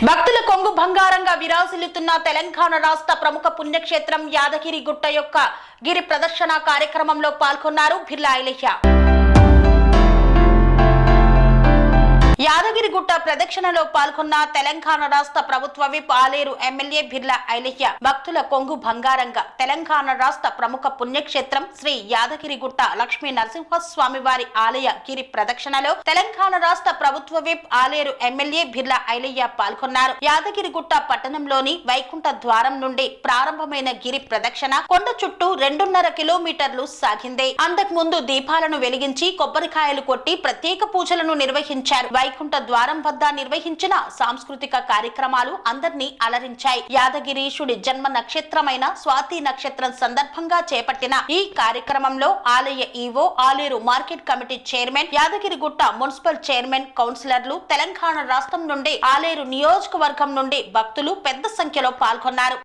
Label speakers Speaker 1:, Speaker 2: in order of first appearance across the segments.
Speaker 1: భక్తుల కొంగు బంగారంగా విరాజిల్లుతున్న తెలంగాణ రాష్ట్ర ప్రముఖ పుణ్యక్షేత్రం యాదగిరి గుట్ట యొక్క గిరి ప్రదర్శన కార్యక్రమంలో పాల్గొన్నారు బిర్లా ఐలయ్య. యాదగిరిగుట్ట ప్రదక్షిణలో పాల్గొన్న తెలంగాణ రాష్ట్ర ప్రభుత్వ విప్ ఆలేరు ఎమ్మెల్యే బిర్లా ఐలయ్య భక్తుల కొంగు బంగారంగా తెలంగాణ రాష్ట్ర ప్రముఖ పుణ్యక్షేత్రం శ్రీ యాదగిరిగుట్ట లక్ష్మీ నరసింహస్వామి వారి ఆలయ గిరి ప్రదక్షిణలో తెలంగాణ రాష్ట్ర ప్రభుత్వ విప్ ఆలేరు ఎమ్మెల్యే బిర్లా ఐలయ్య పాల్గొన్నారు. యాదగిరిగుట్ట పట్టణంలోని వైకుంఠ ద్వారం నుండి ప్రారంభమైన గిరి ప్రదక్షిణ కొండ చుట్టూ 2.5 కిలోమీటర్లు సాగింది. అంతకు ముందు దీపాలను వెలిగించి కొబ్బరికాయలు కొట్టి ప్రత్యేక పూజలను నిర్వహించారు. వైకుంఠ ద్వారం వద్ద నిర్వహించిన సాంస్కృతిక కార్యక్రమాలు అందరినీ అలరించాయి. యాదగిరీశుడి జన్మ నక్షత్రమైన స్వాతి నక్షత్రం సందర్భంగా చేపట్టిన ఈ కార్యక్రమంలో ఆలయ EO, Aleru market committee chairman, Yadagirigutta municipal chairman, కౌన్సిలర్లు, తెలంగాణ రాష్ట్రం నుండి ఆలేరు నియోజకవర్గం నుండి భక్తులు పెద్ద సంఖ్యలో పాల్గొన్నారు.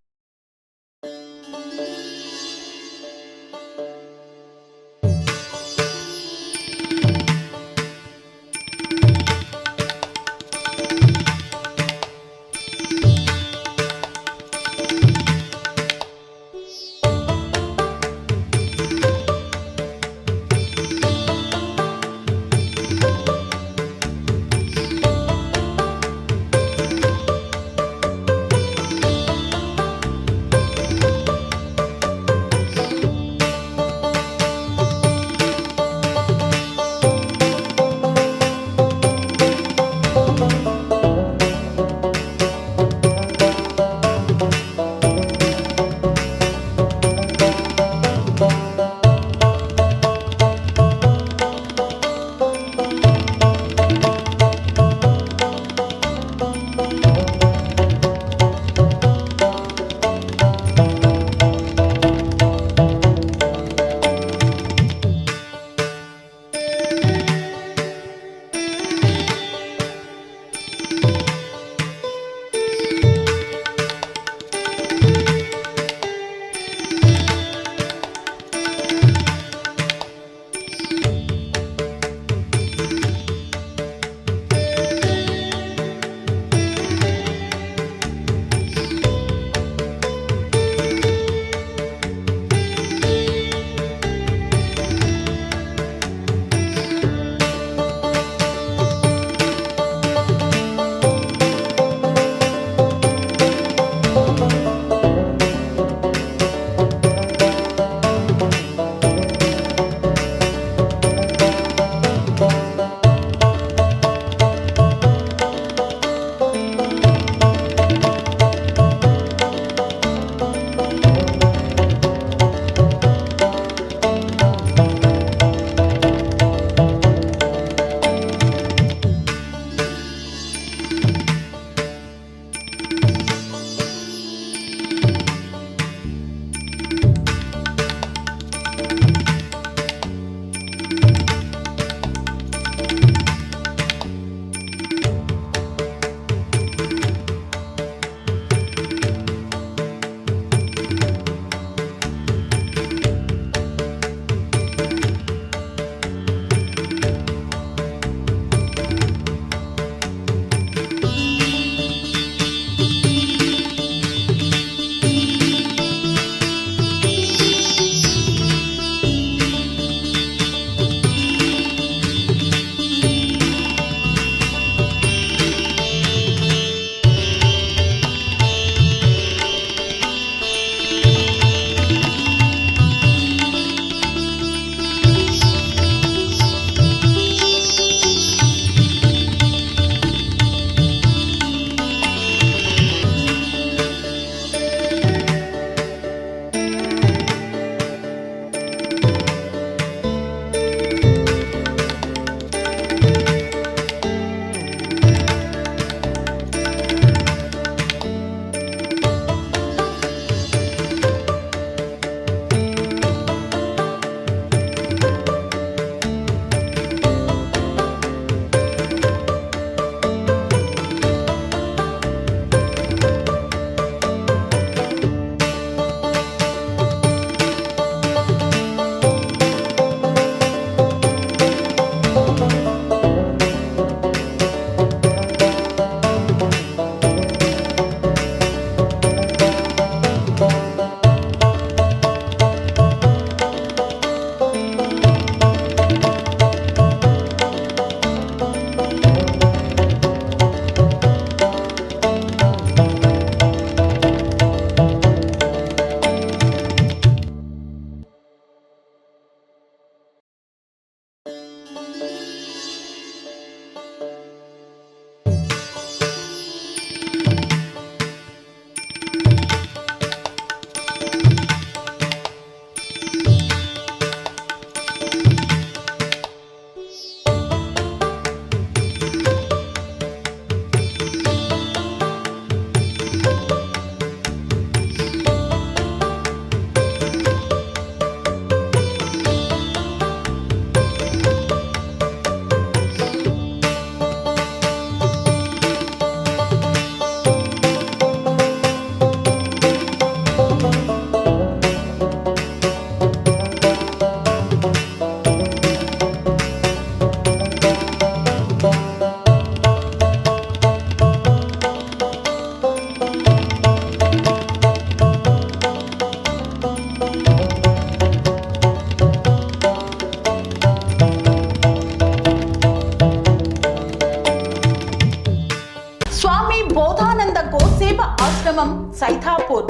Speaker 1: స్వామి బోధానంద గోసేవ ఆశ్రమం సైథాపూర్.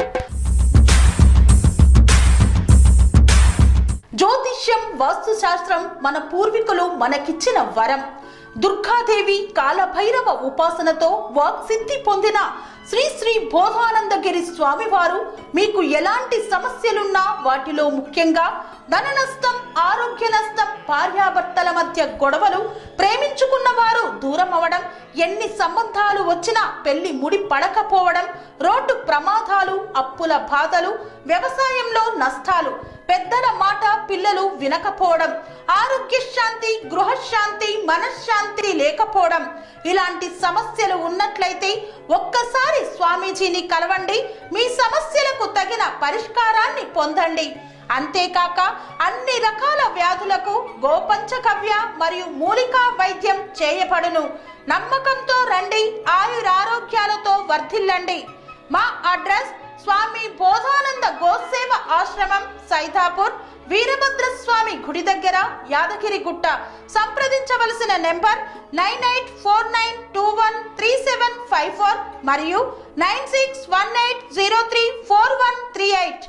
Speaker 1: జ్యోతిష్యం, వాస్తుశాస్త్రం మన పూర్వీకులు మనకిచ్చిన వరం. దుర్గాదేవి, కాలభైరవ ఉపాసనతో వాక్సిద్ధి పొందిన శ్రీ శ్రీ బోధానందగిరి స్వామివారు మీకు ఎలాంటి సమస్యలున్నా, వాటిలో ముఖ్యంగా ధన నష్టం, ఆరోగ్య నష్టం, భార్యాభర్తల మధ్య గొడవలు, ప్రేమించుకున్న వారు దూరం అవడం, ఎన్ని సంబంధాలు వచ్చినా పెళ్లి ముడి పడకపోవడం, రోడ్డు ప్రమాదాలు, అప్పుల బాధలు, వ్యవసాయంలో నష్టాలు, పెద్దల మాట పిల్లలు వినకపోవడం, ఆరోగ్య శాంతి, గృహశాంతి, మనశ్శాంతి లేకపోవడం, ఇలాంటి సమస్యలు ఉన్నట్లయితే ఒక్కసారి స్వామీజీని కలవండి. మీ సమస్యలకు తగిన పరిష్కారాన్ని పొందండి. అంతేకాక అన్ని రకాల వ్యాధులకు గోపంచకవ్య మరియు మూలికా వైద్యం చేయబడును. నమ్మకంతో రండి, ఆయురారోగ్యాలతో వర్ధిల్లండి. మా అడ్రస్ స్వామి బోధానంద గోసేవ ఆశ్రమం సైథాపూర్, వీరభద్రస్వామి గుడి దగ్గర, యాదగిరిగుట్ట. సంప్రదించవలసిన నెంబర్ 9849213754 మరియు 9618034138.